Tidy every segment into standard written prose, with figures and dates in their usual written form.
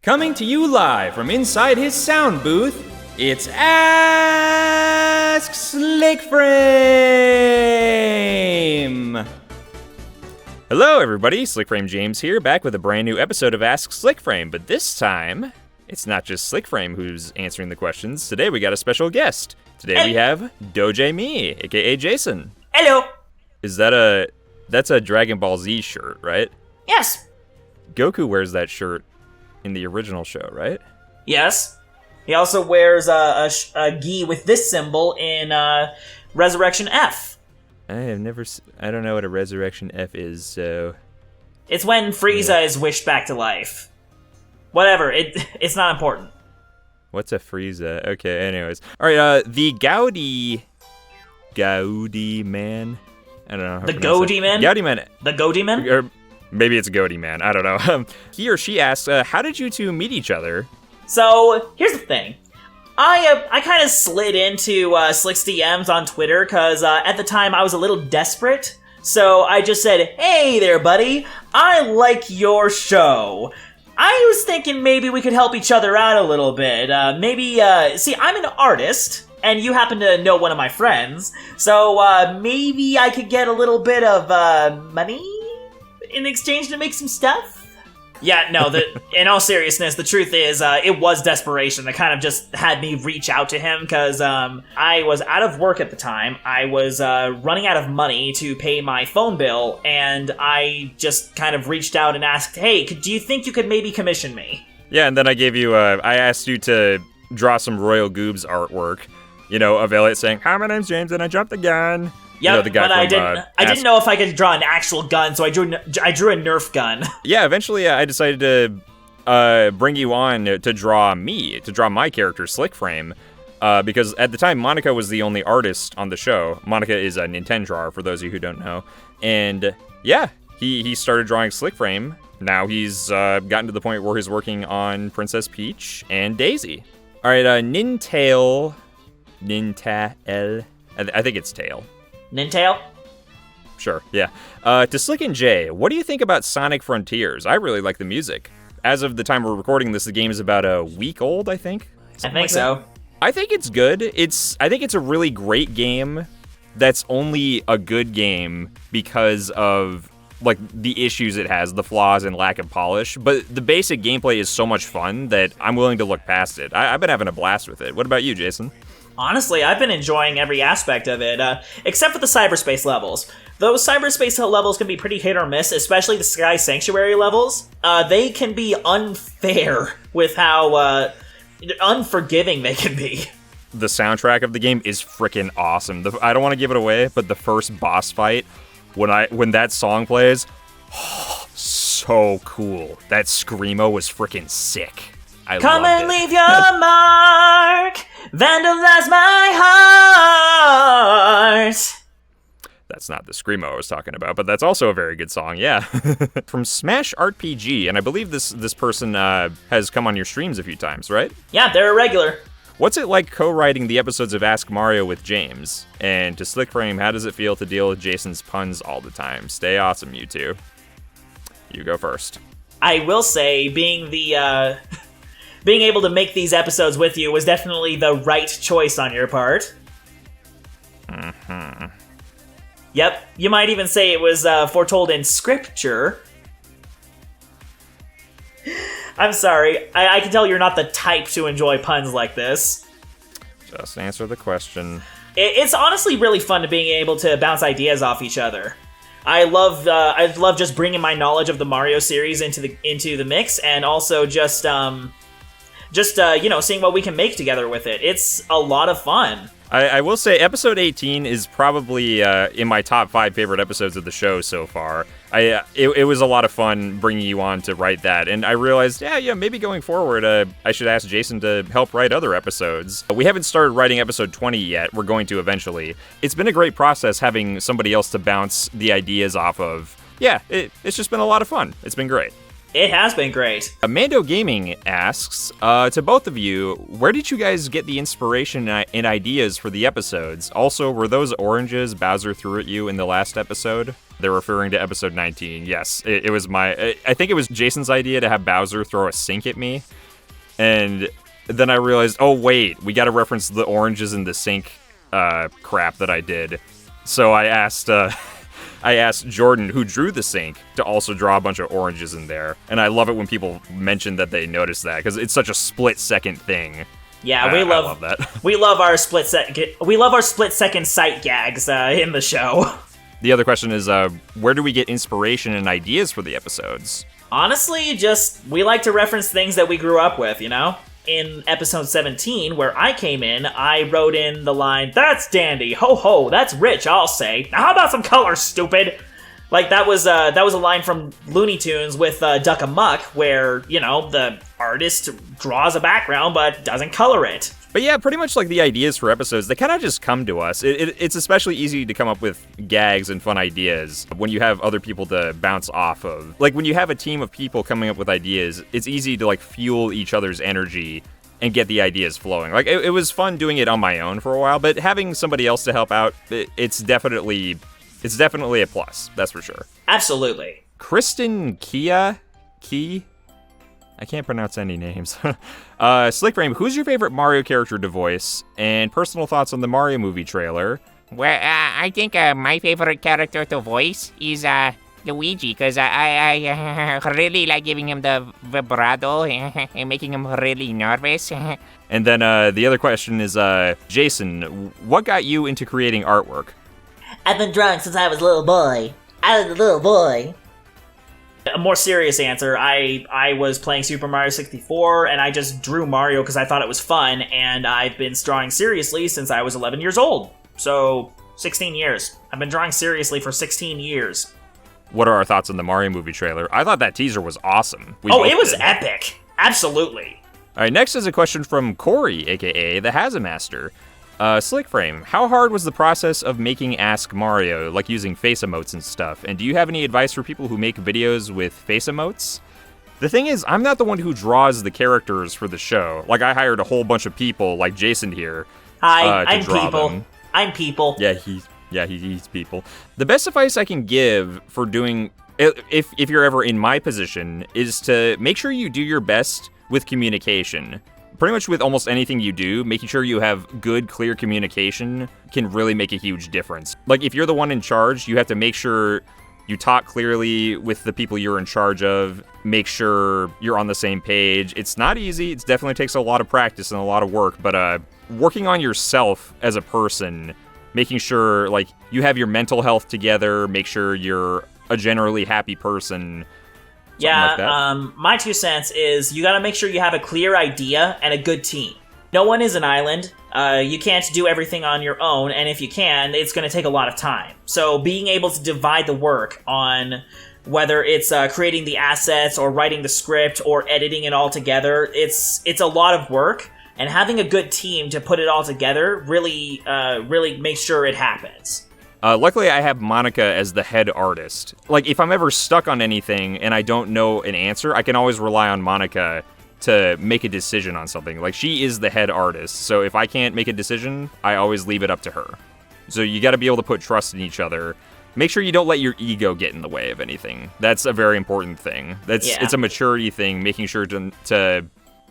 Coming to you live from inside his sound booth, it's Ask Slickframe! Hello everybody, Slickframe James here, back with a brand new episode of Ask Slickframe, but this time, it's not just Slickframe who's answering the questions. Today we got a special guest. Today we have DoJayMi, aka Jason. Hello! That's a Dragon Ball Z shirt, right? Yes. Goku wears that shirt in the original show, right? Yes. He also wears a gi with this symbol in Resurrection F. I don't know what a Resurrection F is, so... It's when Frieza is wished back to life. Whatever, it's not important. What's a Frieza? Okay, anyways. Alright, the Gaudi man? I don't know how the Gaudi man? Gaudi man. The Gaudi man? Or maybe it's a Gaudi man, I don't know. He or she asks, how did you two meet each other? So, here's the thing. I kind of slid into Slick's DMs on Twitter, because at the time I was a little desperate. So I just said, hey there, buddy, I like your show. I was thinking maybe we could help each other out a little bit. See, I'm an artist, and you happen to know one of my friends, so maybe I could get a little bit of money in exchange to make some stuff? Yeah, no, in all seriousness, the truth is, it was desperation that kind of just had me reach out to him, because I was out of work at the time. I was running out of money to pay my phone bill, and I just kind of reached out and asked, hey, do you think you could maybe commission me? Yeah, and then I asked you to draw some Royal Goobs artwork, of Elliot saying, hi, my name's James, and I jumped the gun. Yep, the guy but I didn't know if I could draw an actual gun, so I drew a Nerf gun. Yeah, eventually I decided to bring you on to draw my character, Slickframe, because at the time, Monica was the only artist on the show. Monica is a Nintendrawer, for those of you who don't know. And yeah, he started drawing Slickframe. Now he's gotten to the point where he's working on Princess Peach and Daisy. All right, Nintail, I think it's Tail. Nintail? Sure, yeah. To Slick and Jay, what do you think about Sonic Frontiers? I really like the music. As of the time we're recording this, the game is about a week old, I think. I think so. I think it's good. I think it's a really great game that's only a good game because of the issues it has, the flaws and lack of polish. But the basic gameplay is so much fun that I'm willing to look past it. I've been having a blast with it. What about you, Jason? Honestly, I've been enjoying every aspect of it, except for the cyberspace levels. Those cyberspace levels can be pretty hit or miss, especially the Sky Sanctuary levels. They can be unfair with how unforgiving they can be. The soundtrack of the game is freaking awesome. I don't want to give it away, but the first boss fight, when that song plays, so cool. That screamo was freaking sick. Come and leave your mark, vandalize my heart. That's not the screamo I was talking about, but that's also a very good song, yeah. From Smash RPG, and I believe this person has come on your streams a few times, right? Yeah, they're a regular. What's it like co-writing the episodes of Ask Mario with James? And to Slickframe, how does it feel to deal with Jason's puns all the time? Stay awesome, you two. You go first. I will say, being able to make these episodes with you was definitely the right choice on your part. Mm-hmm. Yep, you might even say it was foretold in scripture. I'm sorry, I can tell you're not the type to enjoy puns like this. Just answer the question. It's honestly really fun to being able to bounce ideas off each other. I love just bringing my knowledge of the Mario series into the mix, and also just seeing what we can make together with it. It's a lot of fun. I will say episode 18 is probably in my top 5 favorite episodes of the show so far. It was a lot of fun bringing you on to write that, and I realized, maybe going forward, I should ask Jason to help write other episodes. We haven't started writing episode 20 yet. We're going to eventually. It's been a great process having somebody else to bounce the ideas off of. Yeah, it's just been a lot of fun. It's been great. It has been great. Mando Gaming asks, to both of you, where did you guys get the inspiration and ideas for the episodes? Also, were those oranges Bowser threw at you in the last episode? They're referring to episode 19. Yes, it was I think it was Jason's idea to have Bowser throw a sink at me. And then I realized, oh wait, we gotta reference the oranges in the sink crap that I did. So I asked Jordan, who drew the sink, to also draw a bunch of oranges in there. And I love it when people mention that they notice that, because it's such a split-second thing. Yeah, I love that. We love our split-second sight gags in the show. The other question is, where do we get inspiration and ideas for the episodes? Honestly, we like to reference things that we grew up with, you know? In episode 17, where I came in, I wrote in the line, "That's dandy, ho ho, that's rich, I'll say. Now how about some color, stupid?" Like, that was a line from Looney Tunes with Duck Amuck, where, you know, the artist draws a background but doesn't color it. But yeah, pretty much like the ideas for episodes, they kind of just come to us. It's especially easy to come up with gags and fun ideas when you have other people to bounce off of. Like, when you have a team of people coming up with ideas, it's easy to, like, fuel each other's energy and get the ideas flowing. Like, it was fun doing it on my own for a while, but having somebody else to help out, it's definitely a plus, that's for sure. Absolutely. Kristen Key? I can't pronounce any names. Slickframe, who's your favorite Mario character to voice? And personal thoughts on the Mario movie trailer? Well, I think my favorite character to voice is Luigi, because I really like giving him the vibrato and making him really nervous. And then the other question is, Jason, what got you into creating artwork? I've been drawing since I was a little boy. I was a little boy. A more serious answer, I was playing Super Mario 64, and I just drew Mario because I thought it was fun, and I've been drawing seriously since I was 11 years old. So, 16 years. I've been drawing seriously for 16 years. What are our thoughts on the Mario movie trailer? I thought that teaser was awesome. It was epic. Absolutely. All right, next is a question from Corey, aka the Hazamaster. Slickframe, how hard was the process of making Ask Mario, like using face emotes and stuff? And do you have any advice for people who make videos with face emotes? The thing is, I'm not the one who draws the characters for the show. Like, I hired a whole bunch of people, like Jason here, Hi, to I'm draw people. them. I'm people. Yeah, he's people. The best advice I can give for doing, if you're ever in my position, is to make sure you do your best with communication. Pretty much with almost anything you do, making sure you have good, clear communication can really make a huge difference. Like, if you're the one in charge, you have to make sure you talk clearly with the people you're in charge of, make sure you're on the same page. It's not easy. It definitely takes a lot of practice and a lot of work, but working on yourself as a person, making sure, like, you have your mental health together, make sure you're a generally happy person. My 2 cents is you gotta make sure you have a clear idea and a good team. No one is an island. You can't do everything on your own, and if you can, it's gonna take a lot of time. So being able to divide the work on whether it's creating the assets or writing the script or editing it all together, it's a lot of work, and having a good team to put it all together really makes sure it happens. Luckily, I have Monica as the head artist. Like, if I'm ever stuck on anything and I don't know an answer, I can always rely on Monica to make a decision on something. Like, she is the head artist, so if I can't make a decision, I always leave it up to her. So you gotta be able to put trust in each other. Make sure you don't let your ego get in the way of anything. That's a very important thing. It's a maturity thing, making sure to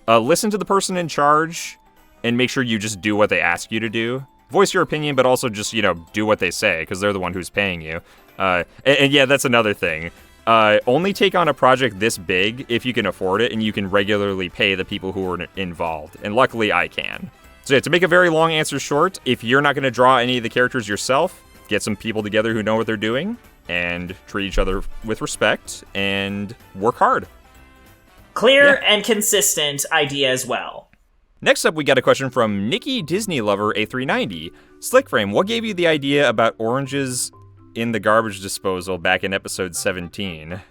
listen to the person in charge and make sure you just do what they ask you to do. Voice your opinion, but also just, do what they say, because they're the one who's paying you. And yeah, that's another thing. Only take on a project this big if you can afford it, and you can regularly pay the people who are involved. And luckily, I can. So yeah, to make a very long answer short, if you're not going to draw any of the characters yourself, get some people together who know what they're doing, and treat each other with respect, and work hard. Clear and consistent idea as well. Next up, we got a question from Nikki Disney Lover A390. Slickframe, what gave you the idea about oranges in the garbage disposal back in episode 17?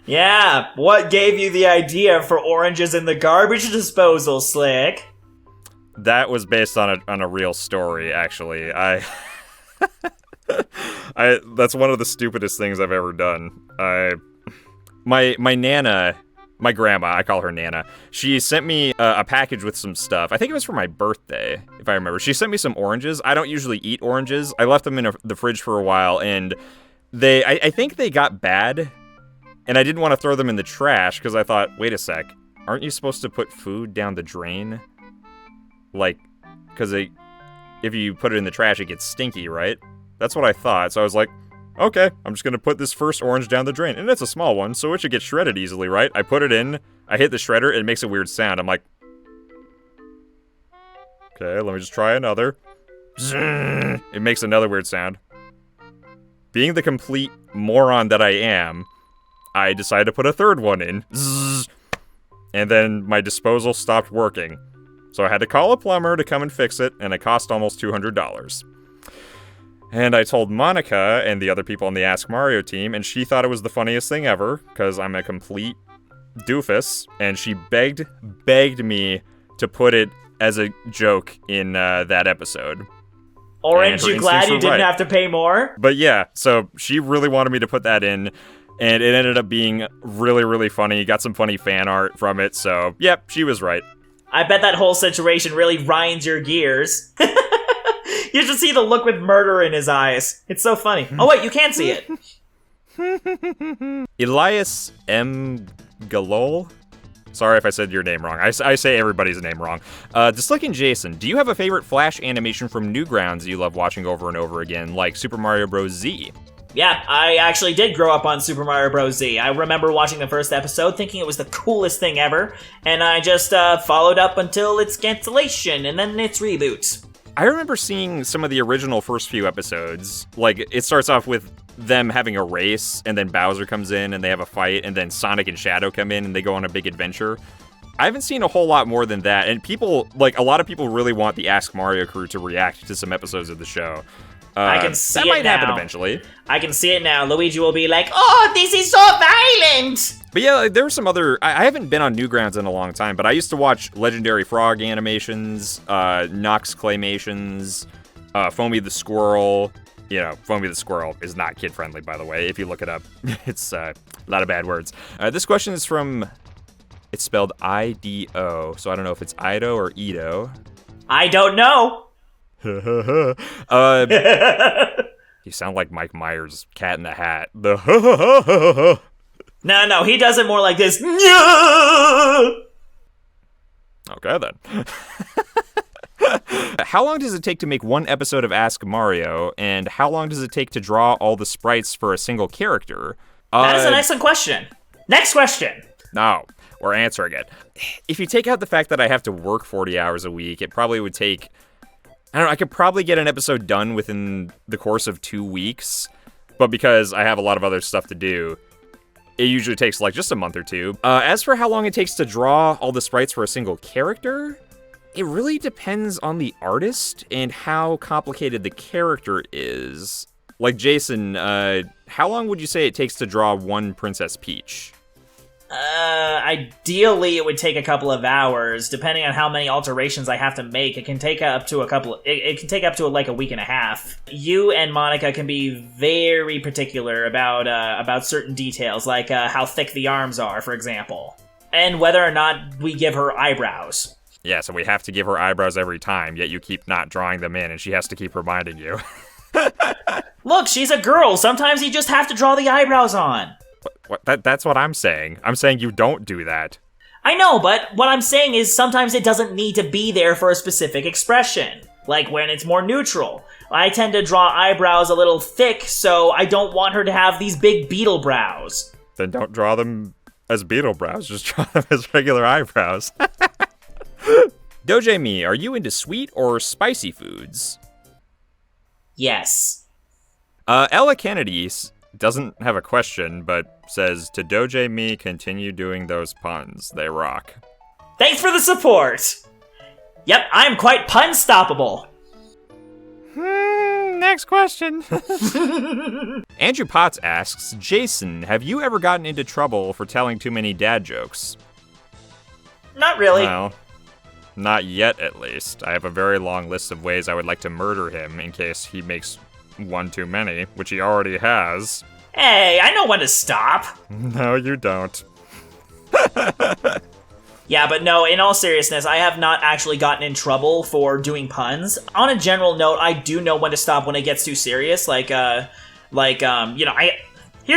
Yeah, what gave you the idea for oranges in the garbage disposal, Slick? That was based on a real story, actually. That's one of the stupidest things I've ever done. my Nana, my grandma, I call her Nana, she sent me a package with some stuff. I think it was for my birthday, if I remember. She sent me some oranges. I don't usually eat oranges. I left them in the fridge for a while, and I think they got bad, and I didn't want to throw them in the trash, because I thought, wait a sec, aren't you supposed to put food down the drain? Like, because if you put it in the trash, it gets stinky, right? That's what I thought, so I was like, okay, I'm just going to put this first orange down the drain. And it's a small one, so it should get shredded easily, right? I put it in, I hit the shredder, it makes a weird sound. I'm like, okay, let me just try another. It makes another weird sound. Being the complete moron that I am, I decided to put a third one in. And then my disposal stopped working. So I had to call a plumber to come and fix it, and it cost almost $200. And I told Monica and the other people on the Ask Mario team, and she thought it was the funniest thing ever, because I'm a complete doofus, and she begged me to put it as a joke in that episode. Aren't you glad you didn't have to pay more? But yeah, so she really wanted me to put that in, and it ended up being really, really funny. Got some funny fan art from it, so yep, she was right. I bet that whole situation really grinds your gears. You should see the look with murder in his eyes. It's so funny. Oh wait, you can't see it. Elias M. Galol? Sorry if I said your name wrong. I say everybody's name wrong. To Slick and Jason, do you have a favorite Flash animation from Newgrounds that you love watching over and over again, like Super Mario Bros. Z? Yeah, I actually did grow up on Super Mario Bros. Z. I remember watching the first episode, thinking it was the coolest thing ever, and I just followed up until its cancellation and then its reboot. I remember seeing some of the original first few episodes. Like, it starts off with them having a race, and then Bowser comes in, and they have a fight, and then Sonic and Shadow come in, and they go on a big adventure. I haven't seen a whole lot more than that, and people, like, a lot of people really want the Ask Mario crew to react to some episodes of the show. I can see it now. That might happen eventually. I can see it now. Luigi will be like, "Oh, this is so violent!" But yeah, there were some other... I haven't been on Newgrounds in a long time, but I used to watch Legendary Frog animations, Nox Claymations, Foamy the Squirrel. You know, Foamy the Squirrel is not kid-friendly, by the way. If you look it up, it's a lot of bad words. This question is from... It's spelled I-D-O, so I don't know if it's Ido or Edo. I don't know. You sound like Mike Myers' Cat in the Hat. The No, he does it more like this. Okay, then. How long does it take to make one episode of Ask Mario, and how long does it take to draw all the sprites for a single character? That is an excellent question. Next question. No, we're answering it. If you take out the fact that I have to work 40 hours a week, it probably would take... I don't know, I could probably get an episode done within the course of 2 weeks, but because I have a lot of other stuff to do, it usually takes like just a month or two. As for how long it takes to draw all the sprites for a single character, it really depends on the artist and how complicated the character is. Like Jason, how long would you say it takes to draw one Princess Peach? Ideally it would take a couple of hours. Depending on how many alterations I have to make, it can take up to it can take up to like a week and a half. You and Monica can be very particular about certain details, like how thick the arms are, for example, and whether or not we give her eyebrows. Yeah, so we have to give her eyebrows every time, yet you keep not drawing them in, and she has to keep reminding you. Look, she's a girl. Sometimes you just have to draw the eyebrows on. That's what I'm saying. I'm saying you don't do that. I know, but what I'm saying is sometimes it doesn't need to be there for a specific expression. Like when it's more neutral. I tend to draw eyebrows a little thick, so I don't want her to have these big beetle brows. Then don't draw them as beetle brows. Just draw them as regular eyebrows. DoJayMi, are you into sweet or spicy foods? Yes. Ella Kennedy doesn't have a question, but says, to DoJayMi, continue doing those puns. They rock. Thanks for the support! Yep, I'm quite pun-stoppable. Next question. Andrew Potts asks, Jason, have you ever gotten into trouble for telling too many dad jokes? Not really. Well, not yet, at least. I have a very long list of ways I would like to murder him in case he makes one too many, which he already has. Hey, I know when to stop. No, you don't. Yeah, but no, in all seriousness, I have not actually gotten in trouble for doing puns. On a general note, I do know when to stop when it gets too serious. Here's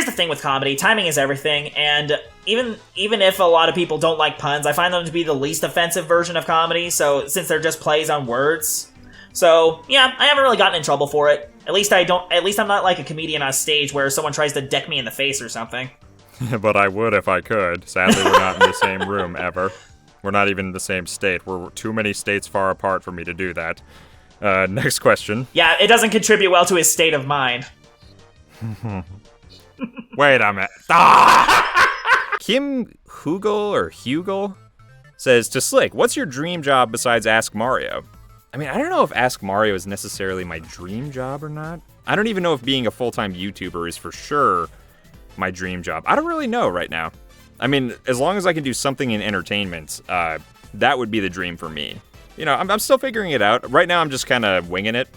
the thing with comedy, timing is everything, and even if a lot of people don't like puns, I find them to be the least offensive version of comedy, so since they're just plays on words. So, yeah, I haven't really gotten in trouble for it. At least I'm not like a comedian on stage where someone tries to deck me in the face or something. But I would if I could. Sadly, we're not in the same room ever. We're not even in the same state. We're too many states far apart for me to do that. Next question. Yeah, it doesn't contribute well to his state of mind. Wait a minute. Ah! Kim Hugel says, to Slick, what's your dream job besides Ask Mario? I mean, I don't know if Ask Mario is necessarily my dream job or not. I don't even know if being a full-time YouTuber is for sure my dream job. I don't really know right now. I mean, as long as I can do something in entertainment, that would be the dream for me. You know, I'm still figuring it out. Right now, I'm just kind of winging it,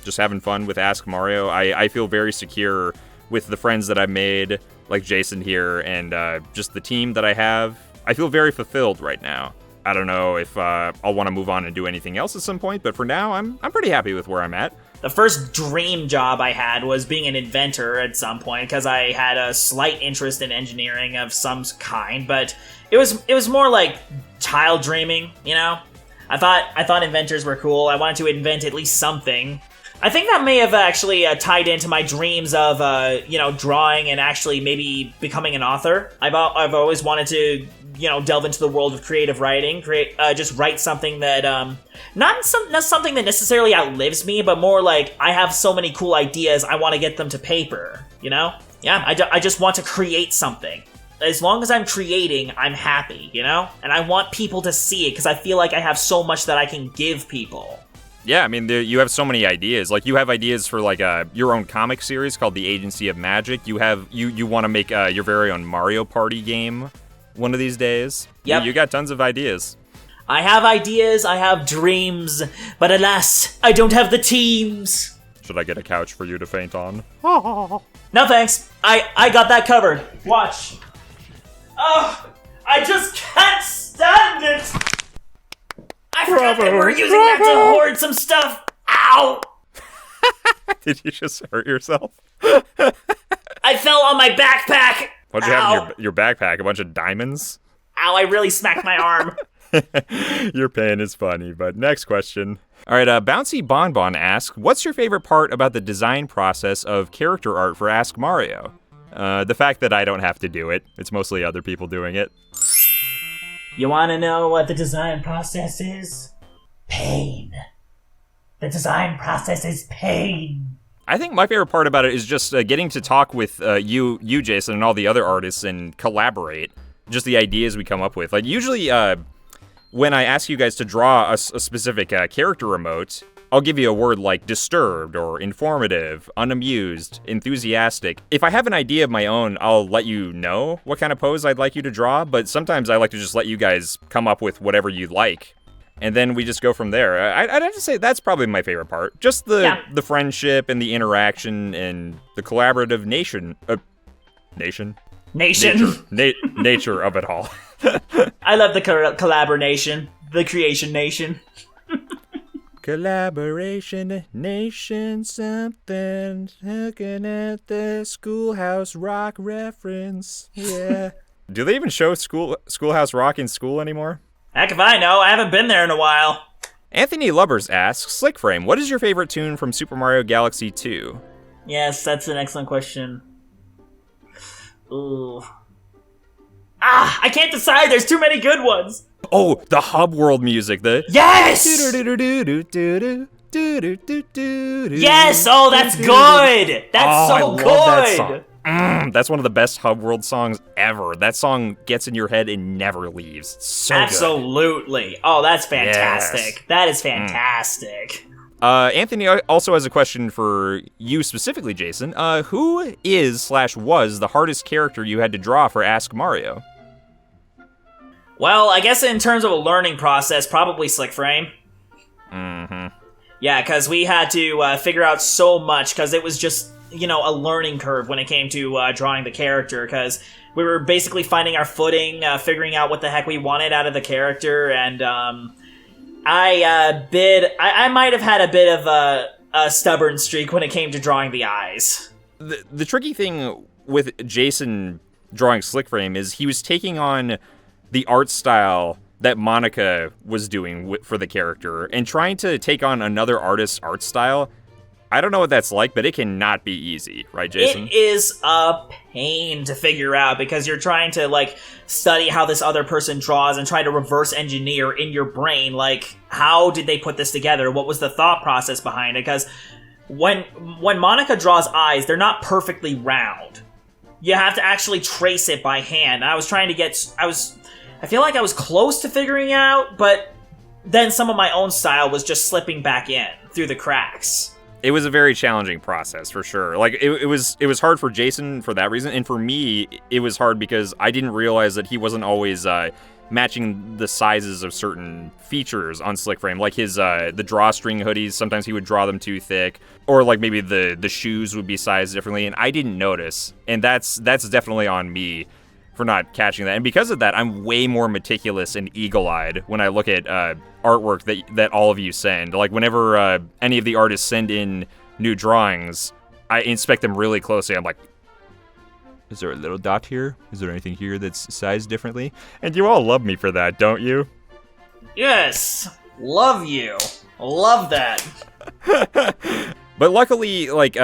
just having fun with Ask Mario. I feel very secure with the friends that I've made, like Jason here, and just the team that I have. I feel very fulfilled right now. I don't know if I'll want to move on and do anything else at some point, but for now, I'm pretty happy with where I'm at. The first dream job I had was being an inventor at some point, because I had a slight interest in engineering of some kind, but it was more like child dreaming, you know? I thought inventors were cool. I wanted to invent at least something. I think that may have actually tied into my dreams of, drawing and actually maybe becoming an author. I've always wanted to, delve into the world of creative writing, just write something that, not something that necessarily outlives me, but more like I have so many cool ideas, I want to get them to paper, you know? Yeah, I just want to create something. As long as I'm creating, I'm happy, you know? And I want people to see it, because I feel like I have so much that I can give people. Yeah, I mean, you have so many ideas. Like, you have ideas for, like, your own comic series called The Agency of Magic. You want to make your very own Mario Party game one of these days. Yep. You got tons of ideas. I have ideas, I have dreams, but alas, I don't have the teams. Should I get a couch for you to faint on? No thanks. I got that covered. Watch. Oh, I just can't stand it! I forgot that we're using that to hoard some stuff. Ow! Did you just hurt yourself? I fell on my backpack. What'd you have in your backpack? A bunch of diamonds? Ow, I really smacked my arm. Your pain is funny, but next question. All right, Bouncy Bonbon asks, what's your favorite part about the design process of character art for Ask Mario? The fact that I don't have to do it. It's mostly other people doing it. You want to know what the design process is? Pain. The design process is pain. I think my favorite part about it is just getting to talk with you, Jason, and all the other artists and collaborate. Just the ideas we come up with. Like, usually when I ask you guys to draw a specific character emote, I'll give you a word like disturbed or informative, unamused, enthusiastic. If I have an idea of my own, I'll let you know what kind of pose I'd like you to draw, but sometimes I like to just let you guys come up with whatever you like. And then we just go from there. I'd have to say that's probably my favorite part. Just the friendship and the interaction and the collaborative nature of it all. I love the collaboration, the creation nation. Collaboration nation something. Looking at the Schoolhouse Rock reference. Yeah. Do they even show Schoolhouse Rock in school anymore? Heck if I know, I haven't been there in a while. Anthony Lubbers asks, Slickframe, what is your favorite tune from Super Mario Galaxy 2? Yes, that's an excellent question. Ooh. I can't decide, there's too many good ones. Oh, the Hub World music, Yes! Yes, oh, that's good! That's so good! Love that song. That's one of the best Hub World songs ever. That song gets in your head and never leaves. It's so Absolutely. Good. Oh, that's fantastic. Yes. That is fantastic. Anthony also has a question for you specifically, Jason. Who is/was the hardest character you had to draw for Ask Mario? Well, I guess in terms of a learning process, probably Slickframe. Mm-hmm. Yeah, because we had to figure out so much, because it was just a learning curve when it came to drawing the character, because we were basically finding our footing, figuring out what the heck we wanted out of the character, and I might have had a bit of a stubborn streak when it came to drawing the eyes. The tricky thing with Jason drawing Slickframe is he was taking on the art style that Monica was doing for the character, and trying to take on another artist's art style. I don't know what that's like, but it cannot be easy, right, Jason? It is a pain to figure out, because you're trying to, like, study how this other person draws and try to reverse engineer in your brain, like, how did they put this together? What was the thought process behind it? Because when Monica draws eyes, they're not perfectly round. You have to actually trace it by hand. I feel like I was close to figuring out, but then some of my own style was just slipping back in through the cracks. It was a very challenging process, for sure. Like, it was hard for Jason for that reason, and for me, it was hard because I didn't realize that he wasn't always matching the sizes of certain features on Slickframe, like his the drawstring hoodies. Sometimes he would draw them too thick, or like maybe the shoes would be sized differently, and I didn't notice, and that's definitely on me for not catching that. And because of that, I'm way more meticulous and eagle-eyed when I look at artwork that all of you send. Like, whenever any of the artists send in new drawings, I inspect them really closely. I'm like, is there a little dot here? Is there anything here that's sized differently? And you all love me for that, don't you? Yes! Love you. Love that. But luckily, like,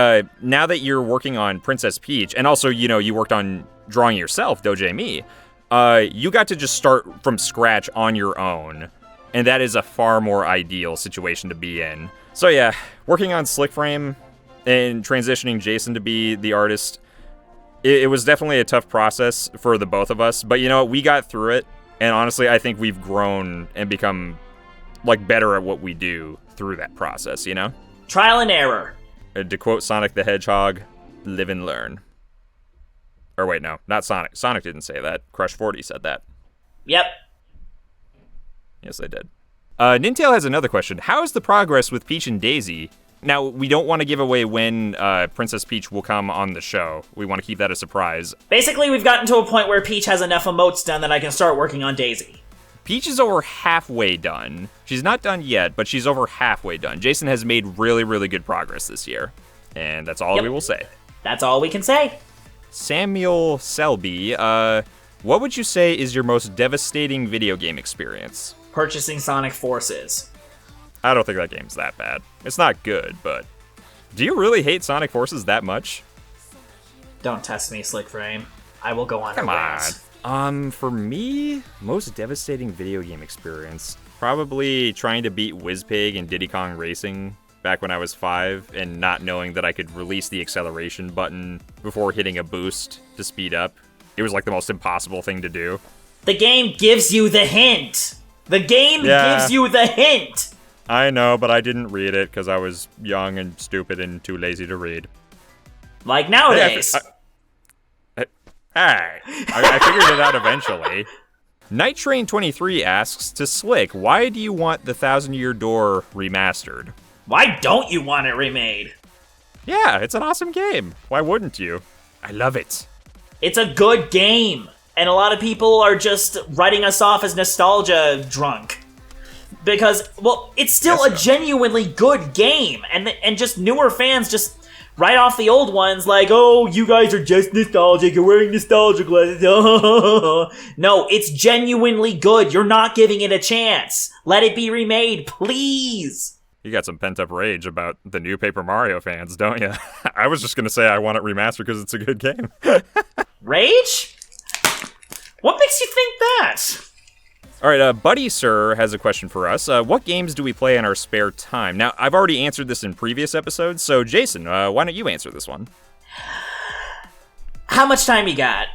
now that you're working on Princess Peach, and also, you worked on drawing yourself, DoJayMi, you got to just start from scratch on your own, and that is a far more ideal situation to be in. So yeah, working on Slickframe and transitioning Jason to be the artist, it was definitely a tough process for the both of us, but we got through it, and honestly, I think we've grown and become, like, better at what we do through that process, Trial and error. To quote Sonic the Hedgehog, live and learn. Or wait, no, not Sonic. Sonic didn't say that. Crush 40 said that. Yep. Yes, they did. Nintail has another question. How is the progress with Peach and Daisy? Now, we don't want to give away when Princess Peach will come on the show. We want to keep that a surprise. Basically, we've gotten to a point where Peach has enough emotes done that I can start working on Daisy. Peach is over halfway done. She's not done yet, but she's over halfway done. Jason has made really, really good progress this year. And that's all we will say. That's all we can say. Samuel Selby, what would you say is your most devastating video game experience? Purchasing Sonic Forces. I don't think that game's that bad. It's not good, but... Do you really hate Sonic Forces that much? Don't test me, Slickframe. I will go on Come a rant. on. For me, most devastating video game experience, probably trying to beat WizPig and Diddy Kong Racing back when I was 5, and not knowing that I could release the acceleration button before hitting a boost to speed up. It was like the most impossible thing to do. The game gives you the hint! The game gives you the hint! I know, but I didn't read it because I was young and stupid and too lazy to read. Like nowadays. I figured it out eventually. Night Train 23 asks, to Slick, why do you want the Thousand Year Door remastered? Why don't you want it remade? Yeah, it's an awesome game. Why wouldn't you? I love it. It's a good game. And a lot of people are just writing us off as nostalgia drunk. Because, well, it's still a genuinely good game. And just newer fans just write off the old ones like, oh, you guys are just nostalgic, you're wearing nostalgia glasses. No, it's genuinely good. You're not giving it a chance. Let it be remade, please. You got some pent-up rage about the new Paper Mario fans, don't you? I was just going to say I want it remastered because it's a good game. Rage? What makes you think that? All right, Buddy Sir has a question for us. What games do we play in our spare time? Now, I've already answered this in previous episodes, so Jason, why don't you answer this one? How much time you got?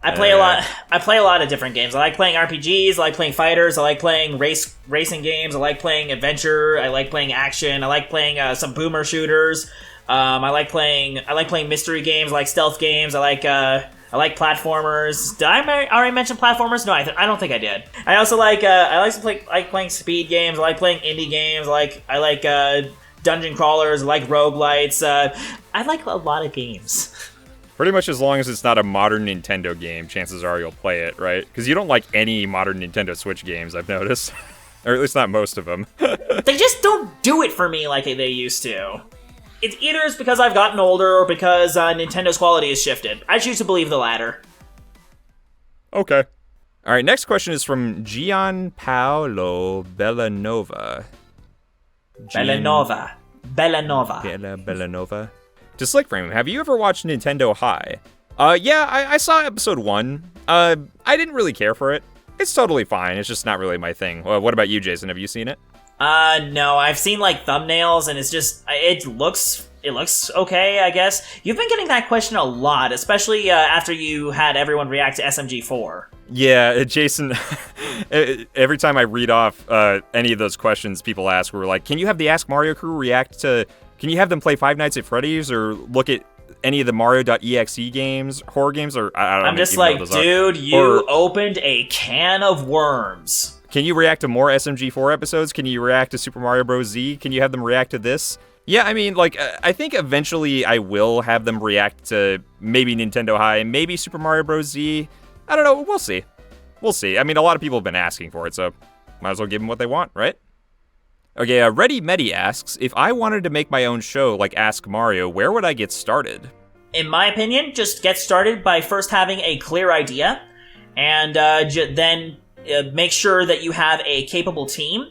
I play a lot. I play a lot of different games. I like playing RPGs. I like playing fighters. I like playing racing games. I like playing adventure. I like playing action. I like playing some boomer shooters. I like playing mystery games. I like stealth games. I like platformers. Did I already mention platformers? No, I don't think I did. I also like playing speed games. I like playing indie games. I like dungeon crawlers, I like roguelites. I like a lot of games. Pretty much as long as it's not a modern Nintendo game, chances are you'll play it, right? Because you don't like any modern Nintendo Switch games, I've noticed. Or at least not most of them. They just don't do it for me like they used to. It's either it's because I've gotten older or because Nintendo's quality has shifted. I choose to believe the latter. Okay. All right, next question is from Gianpaolo Bellanova. Bellanova. Bellanova. To Slickframe, have you ever watched Nintendo High? Yeah, I saw episode 1. I didn't really care for it. It's totally fine. It's just not really my thing. What about you, Jason? Have you seen it? No. I've seen, thumbnails, and it's just... It looks okay, I guess. You've been getting that question a lot, especially after you had everyone react to SMG4. Yeah, Jason, every time I read off any of those questions people ask, we're like, can you have the Ask Mario crew react to... Can you have them play Five Nights at Freddy's or look at any of the Mario.exe games, horror games, or I don't know. I'm just like, dude, you opened a can of worms. Can you react to more SMG4 episodes? Can you react to Super Mario Bros. Z? Can you have them react to this? Yeah, I mean, I think eventually I will have them react to maybe Nintendo High, maybe Super Mario Bros. Z. I don't know. We'll see. We'll see. I mean, a lot of people have been asking for it, so might as well give them what they want, right? Okay, Ready Medi asks, if I wanted to make my own show like Ask Mario, where would I get started? In my opinion, just get started by first having a clear idea, and then make sure that you have a capable team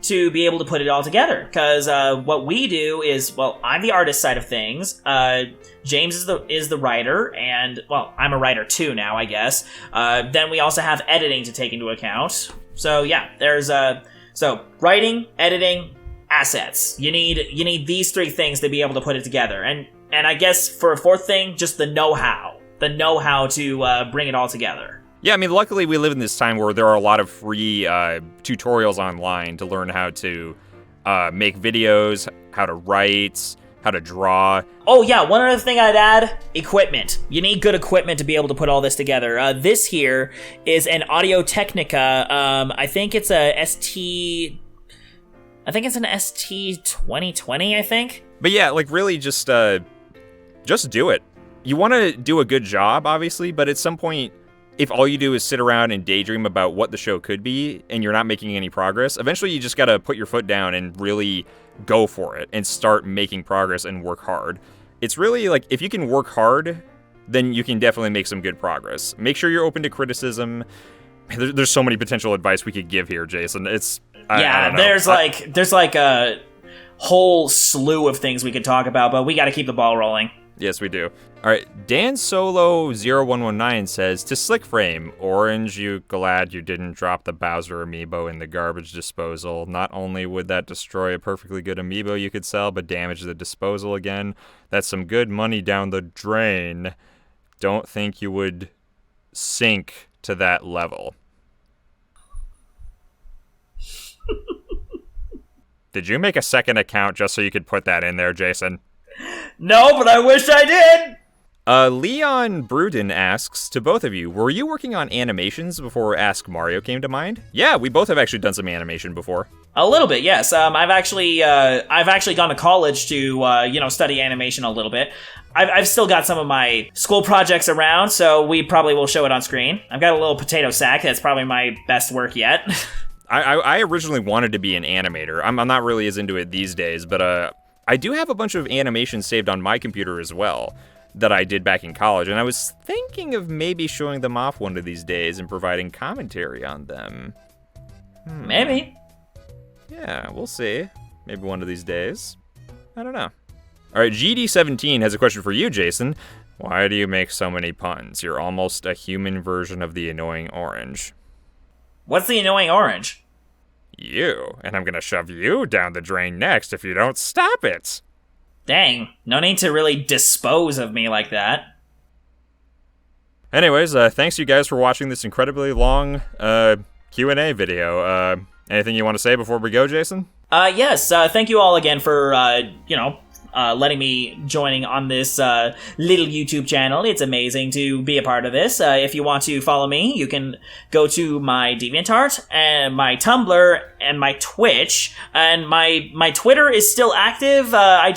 to be able to put it all together. Because what we do is, well, I'm the artist side of things. James is the writer, and, well, I'm a writer too now, I guess. Then we also have editing to take into account. So yeah, there's So, writing, editing, assets. You need these 3 things to be able to put it together. And I guess for a 4th thing, just the know-how. The know-how to bring it all together. Yeah, I mean, luckily we live in this time where there are a lot of free tutorials online to learn how to make videos, how to write, how to draw. Oh yeah, one other thing I'd add, equipment. You need good equipment to be able to put all this together. This here is an Audio-Technica, I think it's an ST 2020, I think. But yeah, really just do it. You want to do a good job, obviously, but at some point, if all you do is sit around and daydream about what the show could be, and you're not making any progress, eventually you just gotta put your foot down and really go for it and start making progress and work hard. It's really if you can work hard, then you can definitely make some good progress. Make sure you're open to criticism. There's so many potential advice we could give here, Jason. I don't know. There's a whole slew of things we could talk about, but we gotta keep the ball rolling. Yes, we do. All right, Dan Solo 0119 says, to Slickframe, Orange, you glad you didn't drop the Bowser amiibo in the garbage disposal. Not only would that destroy a perfectly good amiibo you could sell, but damage the disposal again. That's some good money down the drain. Don't think you would sink to that level. Did you make a second account just so you could put that in there, Jason? No, but I wish I did! Leon Bruden asks, to both of you, were you working on animations before Ask Mario came to mind? Yeah, we both have actually done some animation before. A little bit, yes. I've actually gone to college to, study animation a little bit. I've still got some of my school projects around, so we probably will show it on screen. I've got a little potato sack. That's probably my best work yet. I originally wanted to be an animator. I'm not really as into it these days, but I do have a bunch of animations saved on my computer as well that I did back in college, and I was thinking of maybe showing them off one of these days and providing commentary on them. Maybe. Yeah, we'll see. Maybe one of these days. I don't know. All right, GD17 has a question for you, Jason. Why do you make so many puns? You're almost a human version of the annoying orange. What's the annoying orange? You, and I'm gonna shove you down the drain next if you don't stop it. Dang, no need to really dispose of me like that. Anyways, thanks you guys for watching this incredibly long Q&A video. Anything you want to say before we go, Jason? Yes, thank you all again for, letting me joining on this little YouTube channel. It's amazing to be a part of this. If you want to follow me, you can go to my DeviantArt and my Tumblr and my Twitch, and my Twitter is still active. I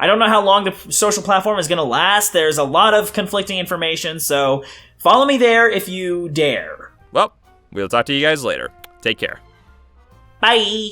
don't know how long the social platform is going to last. There's a lot of conflicting information, so follow me there if you dare. Well, we'll talk to you guys later. Take care. Bye!